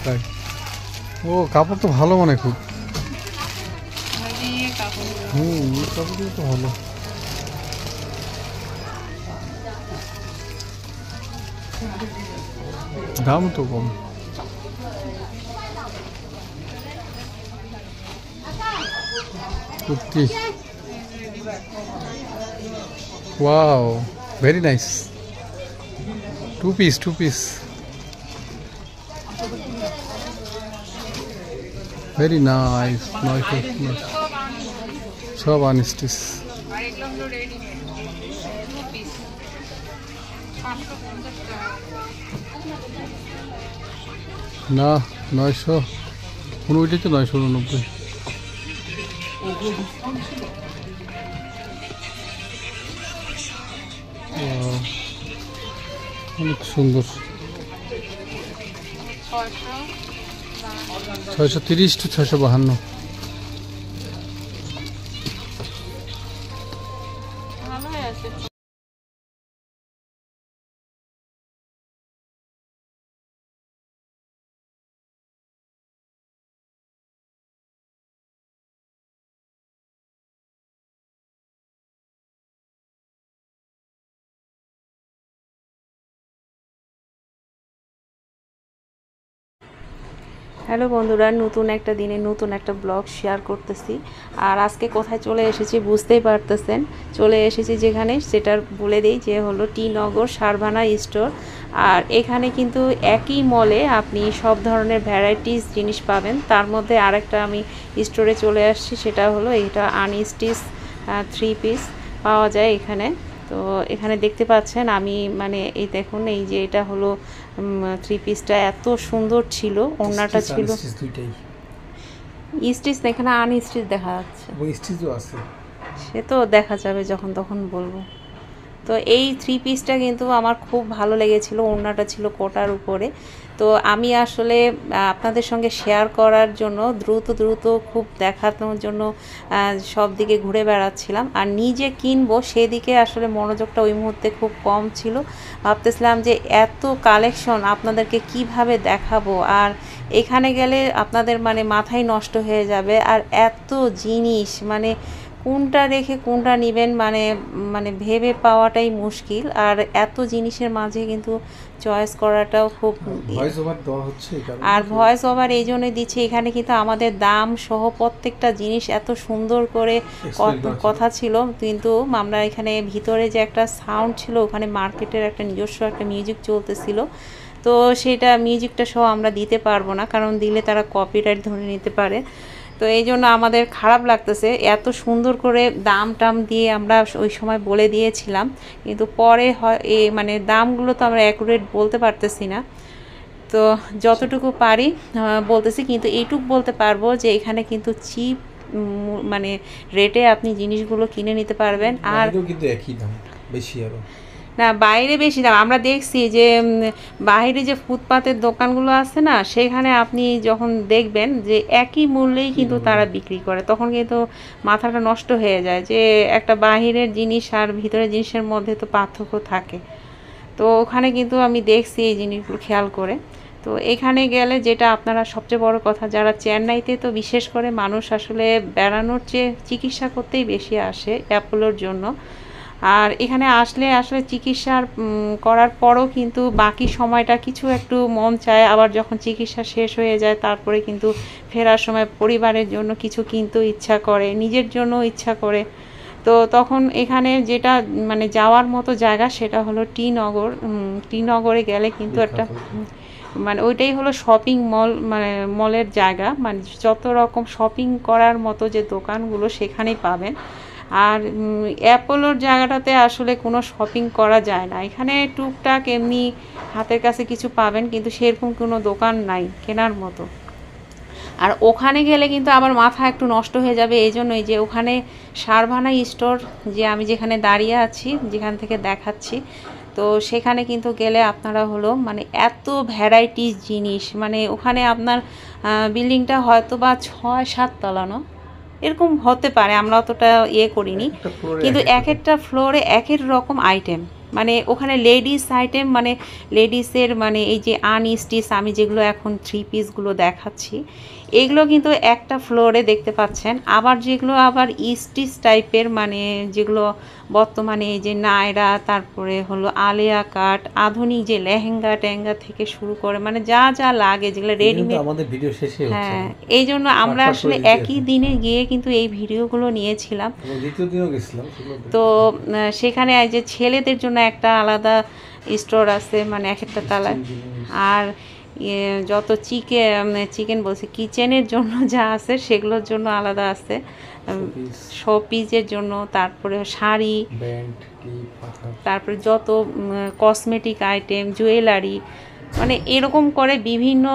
তাই ও কাপড় তো ভালো মনে খুব কাপড় তো ভালো দাম তো কম kurti wow very nice two piece very nice সব আনস্টিচ না 900 কোনোটাই তো 999 অনেক সুন্দর 630 to 652 হ্যালো বন্ধুরা, নতুন একটা দিনে নতুন একটা ব্লগ শেয়ার করতেছি। আর আজকে কোথায় চলে এসেছি বুঝতেই পারতেছেন। চলে এসেছি যেখানে, সেটা বলে দিই যে হলো টি নগর সারভানা স্টোর। আর এখানে কিন্তু একই মলে আপনি সব ধরনের ভ্যারাইটিস জিনিস পাবেন। তার মধ্যে আরেকটা আমি স্টোরে চলে আসছি, সেটা হলো এটা আনস্টিচ 3 পিস পাওয়া যায় এখানে। তো এখানে দেখতে পাচ্ছেন আমি মানে এই দেখুন, এই যে এটা হলো 3 পিসটা এত সুন্দর ছিল, ওড়নাটা ছিল স্টিচ, এখানে আনস্টিচ দেখা যাচ্ছে, সে তো দেখা যাবে যখন তখন বলবো। তো এই 3 পিসটা কিন্তু আমার খুব ভালো লেগেছিল, ওড়নাটা ছিল কোটার উপরে। তো আমি আসলে আপনাদের সঙ্গে শেয়ার করার জন্য দ্রুত খুব দেখানোর জন্য সব দিকে ঘুরে বেড়াচ্ছিলাম। আর নিজে কিনবো সেদিকে আসলে মনোযোগটা ওই মুহূর্তে খুব কম ছিল। ভাবতেছিলাম যে এত কালেকশন আপনাদেরকে কিভাবে দেখাবো, আর এখানে গেলে আপনাদের মানে মাথাই নষ্ট হয়ে যাবে। আর এত জিনিস মানে কোনটা রেখে কোনটা নেবেন মানে ভেবে পাওয়াটাই মুশকিল। আর এত জিনিসের মাঝে কিন্তু চয়েস করাটাও খুব ভয়েস ওভার দেওয়া হচ্ছে, আর ভয়েস ওভার এই জন্যই দিচ্ছে। এখানে কিন্তু আমাদের দাম সহ প্রত্যেকটা জিনিস এত সুন্দর করে কথা ছিল, কিন্তু আমরা এখানে ভিতরে যে একটা সাউন্ড ছিল, ওখানে মার্কেটের একটা নিজস্ব একটা মিউজিক চলতেছিল। তো সেটা মিউজিকটা সহ আমরা দিতে পারবো না, কারণ দিলে তারা কপিরাইট ধরে নিতে পারে। তো এই জন্য আমাদের খারাপ লাগতেছে। এত সুন্দর করে দাম টাম দিয়ে আমরা ওই সময় বলে দিয়েছিলাম, কিন্তু পরে মানে দামগুলো তো আমরা অ্যাকুরেট বলতে পারতেছি না। তো যতটুকু পারি বলতেছি, কিন্তু এইটুকু বলতে পারবো যে এখানে কিন্তু চিপ মানে রেটে আপনি জিনিসগুলো কিনে নিতে পারবেন। আর কিন্তু একই দাম, বেশি আরো না, বাইরে বেশি দাম। আমরা দেখছি যে বাইরে যে ফুটপাতের দোকানগুলো আছে না, সেখানে আপনি যখন দেখবেন যে একই মূল্যেই কিন্তু তারা বিক্রি করে, তখন কিন্তু মাথাটা নষ্ট হয়ে যায় যে একটা বাহিরের জিনিস আর ভিতরের জিনিসের মধ্যে তো পার্থক্য থাকে। তো ওখানে কিন্তু আমি দেখছি এই জিনিসগুলো খেয়াল করে। তো এখানে গেলে যেটা আপনারা সবচেয়ে বড় কথা, যারা চেন্নাইতে তো বিশেষ করে মানুষ আসলে বেড়ানোর চেয়ে চিকিৎসা করতেই বেশি আসে অ্যাপোলোর জন্য। আর এখানে আসলে চিকিৎসা করার পরও কিন্তু বাকি সময়টা কিছু একটু মন চায়, আবার যখন চিকিৎসা শেষ হয়ে যায় তারপরে কিন্তু ফেরার সময় পরিবারের জন্য কিছু কিনতেও ইচ্ছা করে, নিজের জন্য ইচ্ছা করে। তো তখন এখানে যেটা মানে যাওয়ার মতো জায়গা, সেটা হলো টি নগর। টি নগরে গেলে কিন্তু একটা মানে ওইটাই হলো শপিং মল, মানে মলের জায়গা, মানে যত রকম শপিং করার মতো যে দোকানগুলো সেখানেই পাবেন। আর অ্যাপোলোর জায়গাটাতে আসলে কোনো শপিং করা যায় না। এখানে টুকটাক এমনি হাতের কাছে কিছু পাবেন, কিন্তু সেরকম কোনো দোকান নাই কেনার মতো। আর ওখানে গেলে কিন্তু আবার মাথা একটু নষ্ট হয়ে যাবে, এই জন্যই যে ওখানে সারভানা স্টোর, যে আমি যেখানে দাঁড়িয়ে আছি, যেখান থেকে দেখাচ্ছি, তো সেখানে কিন্তু গেলে আপনারা হলো মানে এত ভ্যারাইটিস জিনিস, মানে ওখানে আপনার বিল্ডিংটা হয়তো বা 6-7 তলানো এরকম হতে পারে, আমরা অতটা করিনি, কিন্তু এক একটা ফ্লোরে এক এক রকম আইটেম, মানে ওখানে লেডিস আইটেম, মানে লেডিসের মানে এই যে আনস্টিচ আমি যেগুলো এখন 3 পিসগুলো দেখাচ্ছি, এগুলো কিন্তু একটা ফ্লোরে দেখতে পাচ্ছেন। আবার যেগুলো আবার স্টিচ টাইপের, মানে যেগুলো বর্তমানে এই যে নায়রা, তারপরে হলো আলিয়া কাট, আধুনিক যে লেহেঙ্গা টেঙ্গা থেকে শুরু করে মানে যা যা লাগে যেগুলো রেডিমেড। আমাদের ভিডিও শেষে হচ্ছে, হ্যাঁ, এই জন্য আমরা আসলে একই দিনে গিয়ে কিন্তু এই ভিডিওগুলো নিয়েছিলাম। দ্বিতীয় দিনও গেছিলাম। তো সেখানে এই যে ছেলেদের জন্য একটা আলাদা স্টোর আছে, মানে এক একটা তালায়। আর যত চিকেন বলছি কিচেনের জন্য যা আছে সেগুলোর জন্য আলাদা আছে, শোপিসের জন্য, তারপরে শাড়ি, তারপরে যত কসমেটিক আইটেম, জুয়েলারি, মানে এরকম করে বিভিন্ন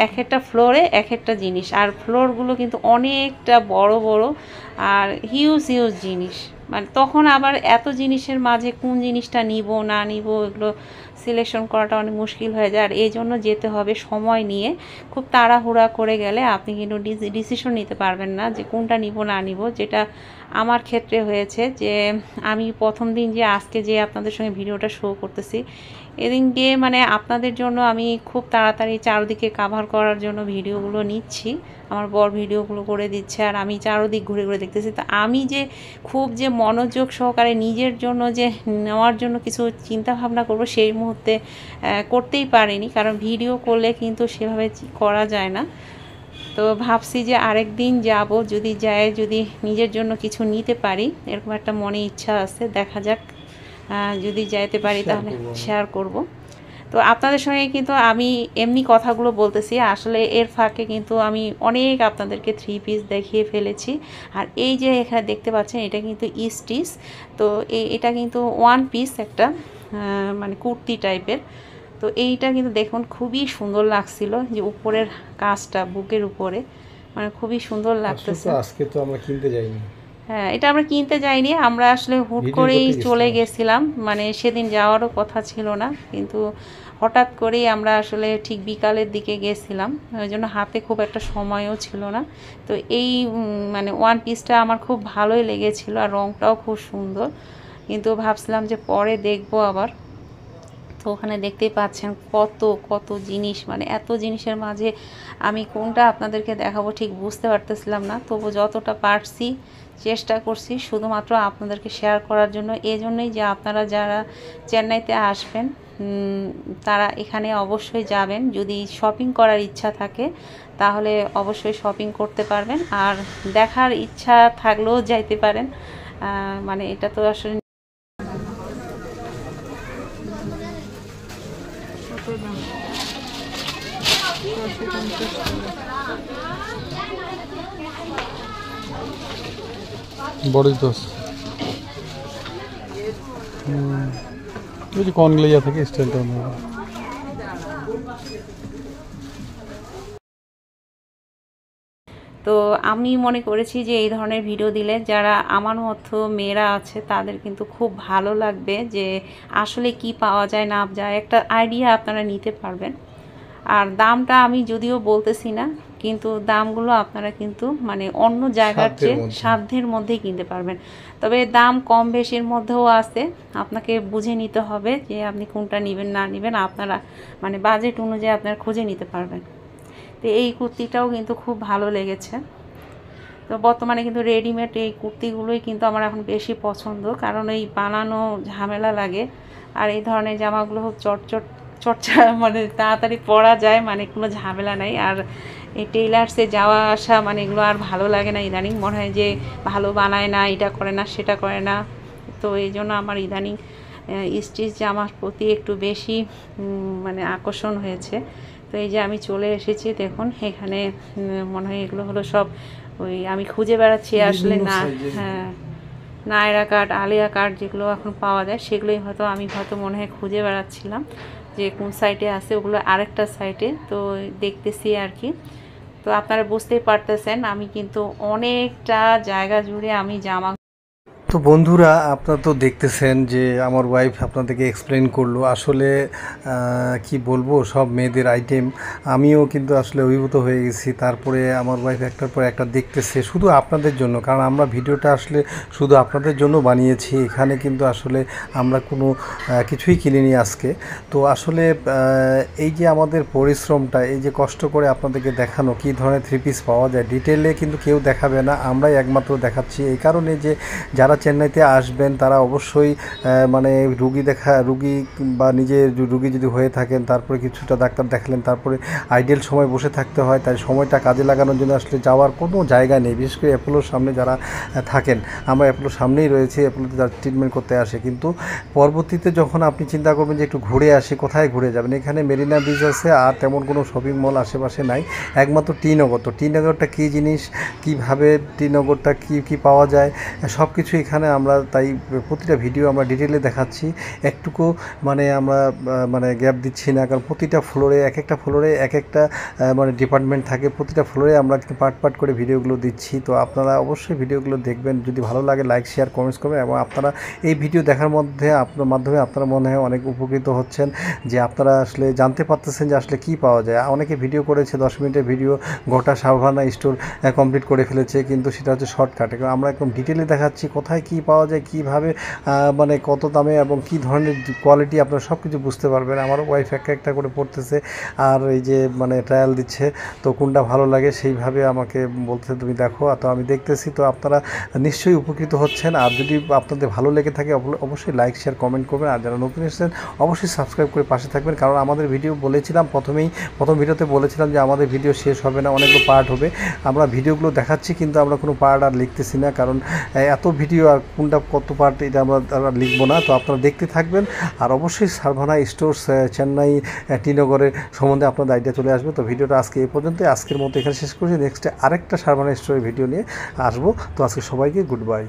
এক একটা ফ্লোরে এক একটা জিনিস। আর ফ্লোরগুলো কিন্তু অনেকটা বড় বড় আর হিউজ হিউজ জিনিস। মানে তখন আবার এত জিনিসের মাঝে কোন জিনিসটা নিব না নিব এগুলো সিলেকশন করাটা অনেক মুশকিল হয়ে যায়। আর এই জন্য যেতে হবে সময় নিয়ে, খুব তাড়াহুড়া করে গেলে আপনি কিন্তু ডিসিশন নিতে পারবেন না যে কোনটা নিব না নিব। যেটা আমার ক্ষেত্রে হয়েছে যে আমি প্রথম দিন যে আজকে যে আপনাদের সঙ্গে ভিডিওটা শো করতেছি, এদিন গিয়ে মানে আপনাদের জন্য আমি খুব তাড়াতাড়ি চারদিকে কাভার করার জন্য ভিডিওগুলো নিচ্ছি, আমার বর ভিডিওগুলো করে দিচ্ছে আর আমি চারদিক ঘুরে ঘুরে দেখতেছি। তো আমি যে খুব যে মনোযোগ সহকারে নিজের জন্য যে নেওয়ার জন্য কিছু চিন্তা ভাবনা করব সেই মুহূর্তে করতেই পারিনি, কারণ ভিডিও করলে কিন্তু সেভাবে করা যায় না। তো ভাবছি যে আরেক দিন যাব, যদি যায় যদি নিজের জন্য কিছু নিতে পারি, এরকম একটা মনে ইচ্ছা আছে। দেখা যাক, যদি যাইতে পারি তাহলে শেয়ার করব। তো আপনাদের সঙ্গে কিন্তু আমি এমনি কথাগুলো বলতেছি, আসলে এর ফাঁকে কিন্তু আমি অনেক আপনাদেরকে 3 পিস দেখিয়ে ফেলেছি। আর এই যে এখানে দেখতে পাচ্ছেন এটা কিন্তু স্টিচ, তো এটা কিন্তু 1 পিস একটা মানে কুর্তি টাইপের। তো এইটা কিন্তু দেখুন খুবই সুন্দর লাগছিল, যে উপরের কাজটা বুকের উপরে মানে খুবই সুন্দর লাগতেছে। আজকে তো আমরা কিনতে যাইনি। হ্যাঁ, এটা আমরা কিনতে যাইনি, আমরা আসলে হুট করেই চলে গেছিলাম, মানে সেদিন যাওয়ারও কথা ছিল না, কিন্তু হঠাৎ করেই আমরা আসলে ঠিক বিকালের দিকে গেছিলাম, ওই জন্য হাতে খুব একটা সময়ও ছিল না। তো এই মানে 1 পিসটা আমার খুব ভালোই লেগেছিল আর রঙটাও খুব সুন্দর, কিন্তু ভাবছিলাম যে পরে দেখবো আবার। তো ওখানে দেখতেই পাচ্ছেন কত কত জিনিস, মানে এত জিনিসের মাঝে আমি কোনটা আপনাদেরকে দেখাবো ঠিক বুঝতে পারতেছিলাম না। তবু যতটা পারছি চেষ্টা করছি শুধুমাত্র আপনাদেরকে শেয়ার করার জন্য। এই জন্যই যে আপনারা যারা চেন্নাইতে আসবেন তারা এখানে অবশ্যই যাবেন, যদি শপিং করার ইচ্ছা থাকে তাহলে অবশ্যই শপিং করতে পারবেন, আর দেখার ইচ্ছা থাকলেও যাইতে পারেন। মানে এটা তো আসলে বড়ই তো ওই যে কনগুলো ইয়া থাকে স্টাইলটা। তো আমি মনে করেছি যে এই ধরনের ভিডিও দিলে যারা আমার মতো মেয়েরা আছে তাদের কিন্তু খুব ভালো লাগবে, যে আসলে কি পাওয়া যায় না যায় একটা আইডিয়া আপনারা নিতে পারবেন। আর দামটা আমি যদিও বলতেছি না, কিন্তু দামগুলো আপনারা কিন্তু মানে অন্য জায়গার চেয়ে সাধ্যের মধ্যেই কিনতে পারবেন। তবে দাম কম বেশির মধ্যেও আছে, আপনাকে বুঝে নিতে হবে যে আপনি কোনটা নেবেন না নেবেন, আপনারা মানে বাজেট অনুযায়ী আপনারা খুঁজে নিতে পারবেন। তো এই কুর্তিটাও কিন্তু খুব ভালো লেগেছে। তো বর্তমানে কিন্তু রেডিমেড এই কুর্তিগুলোই কিন্তু আমার এখন বেশি পছন্দ, কারণ এই বানানো ঝামেলা লাগে, আর এই ধরনের জামাগুলো খুব চটচা মানে তাড়াতাড়ি পরা যায়, মানে কোনো ঝামেলা নাই। আর এই টেইলার্সে যাওয়া আসা মানে এগুলো আর ভালো লাগে না ইদানিং, মনে হয় যে ভালো বানায় না, এটা করে না সেটা করে না। তো এই জন্য আমার ইদানিং স্টিচ জামার প্রতি একটু বেশি মানে আকর্ষণ হয়েছে। তো এই যে আমি চলে এসেছি, দেখুন এখানে মনে হয় এগুলো হলো সব ওই আমি খুঁজে বেড়াচ্ছি আসলে না, হ্যাঁ নায়রা কাট, আলিয়া কাট যেগুলো এখন পাওয়া যায় সেগুলোই হয়তো মনে হয় খুঁজে বেড়াচ্ছিলাম যে কোন সাইটে আছে, ওগুলো আরেকটা সাইটে তো দেখতেছি আর কি। তো আপনারা বুঝতেই পারতেছেন আমি কিন্তু অনেকটা জায়গা জুড়ে আমি জামা। তো তো বন্ধুরা, আপনারা তো দেখতেছেন যে আমার ওয়াইফ আপনাদেরকে এক্সপ্লেন করলো। আসলে কি বলবো, সব মেয়েদের আইটেম। আমিও কিন্তু আসলে অভিভূত হয়ে গেছি। তারপরে আমার ওয়াইফ একটার পর একটা দেখতেছে শুধু আপনাদের জন্য, কারণ আমরা ভিডিওটা আসলে শুধু আপনাদের জন্য বানিয়েছি। এখানে কিন্তু আসলে আমরা কোনো কিছুই কিনিনি আজকে। তো আসলে এই যে আমাদের পরিশ্রমটা, এই যে কষ্ট করে আপনাদেরকে দেখানো কী ধরনের থ্রি পিস পাওয়া যায়, ডিটেলে কিন্তু কেউ দেখাবে না, আমরাই একমাত্র দেখাচ্ছি। এই কারণে যে যারা চেন্নাইতে আসবেন তারা অবশ্যই মানে রুগী বা নিজে রুগী যদি হয়ে থাকেন, তারপরে কিছুটা ডাক্তার দেখালেন, তারপরে আইডিয়াল সময় বসে থাকতে হয়। তাই সময়টা কাজে লাগানোর জন্য আসলে যাওয়ার কোনো জায়গা নেই। বিশেষ করে অ্যাপোলোর সামনে যারা থাকেন, আমরা অ্যাপোলোর সামনেই রয়েছি, অ্যাপোলোতে যারা ট্রিটমেন্ট করতে আসে। কিন্তু পরবর্তীতে যখন আপনি চিন্তা করবেন যে একটু ঘুরে আসি, কোথায় ঘুরে যাবেন? এখানে মেরিনা বিচ আছে, আর তেমন কোনো শপিং মল আশেপাশে নাই, একমাত্র টি-নগর। তো টি-নগরটা কী জিনিস, কীভাবে টি-নগরটা কী পাওয়া যায়, সব কিছু এখানে আমরা তাই প্রতিটা ভিডিও আমরা ডিটেলে দেখাচ্ছি। একটুকু মানে আমরা মানে গ্যাপ দিচ্ছি না, কারণ প্রতিটা ফ্লোরে এক একটা ফ্লোরে এক একটা মানে ডিপার্টমেন্ট থাকে। প্রতিটা ফ্লোরে আমরা কিন্তু পার্ট করে ভিডিওগুলো দিচ্ছি। তো আপনারা অবশ্যই ভিডিওগুলো দেখবেন, যদি ভালো লাগে লাইক শেয়ার কমেন্টস করবেন। এবং আপনারা এই ভিডিও দেখার মাধ্যমে আপনারা মনে হয় অনেক উপকৃত হচ্ছেন, যে আপনারা আসলে জানতে পারতেছেন যে আসলে কী পাওয়া যায়। অনেকে ভিডিও করেছে 10 মিনিটের ভিডিও, গোটা সাভানা স্টোর কমপ্লিট করে ফেলেছে, কিন্তু সেটা হচ্ছে শর্টকাটে। আমরা একদম ডিটেলে দেখাচ্ছি কোথায় কী পাওয়া যায়, কীভাবে মানে কত দামে এবং কী ধরনের কোয়ালিটি, আপনারা সব কিছু বুঝতে পারবেন। আমার ওয়াইফ একটা করে পড়তেছে, আর এই যে মানে ট্রায়াল দিচ্ছে, তো কোনটা ভালো লাগে সেইভাবে আমাকে বলতেছে তুমি দেখো। তো আমি দেখতেছি, তো আপনারা নিশ্চয়ই উপকৃত হচ্ছেন। আর যদি আপনাদের ভালো লেগে থাকে অবশ্যই লাইক শেয়ার কমেন্ট করবেন। আর যারা নতুন এসেছেন অবশ্যই সাবস্ক্রাইব করে পাশে থাকবেন, কারণ আমাদের ভিডিও বলেছিলাম প্রথম ভিডিওতে বলেছিলাম যে আমাদের ভিডিও শেষ হবে না, অনেকগুলো পার্ট হবে। আমরা ভিডিওগুলো দেখাচ্ছি, কিন্তু আমরা কোনো পার্ট আর লিখতেছি না, কারণ এত ভিডিও আর কোনটা কত পার্ট এটা আমরা লিখবো না। তো আপনারা দেখতে থাকবেন। আর অবশ্যই সাভানা স্টোর্স চেন্নাই টি-নগরের সম্বন্ধে আপনাদের আইডিয়া চলে আসবে। তো ভিডিওটা আজকে এই পর্যন্ত, আজকের মতো এখানে শেষ করছি। নেক্সটে আরেকটা সাভানা স্টোরের ভিডিও নিয়ে আসবো। তো আজকে সবাইকে গুড বাই।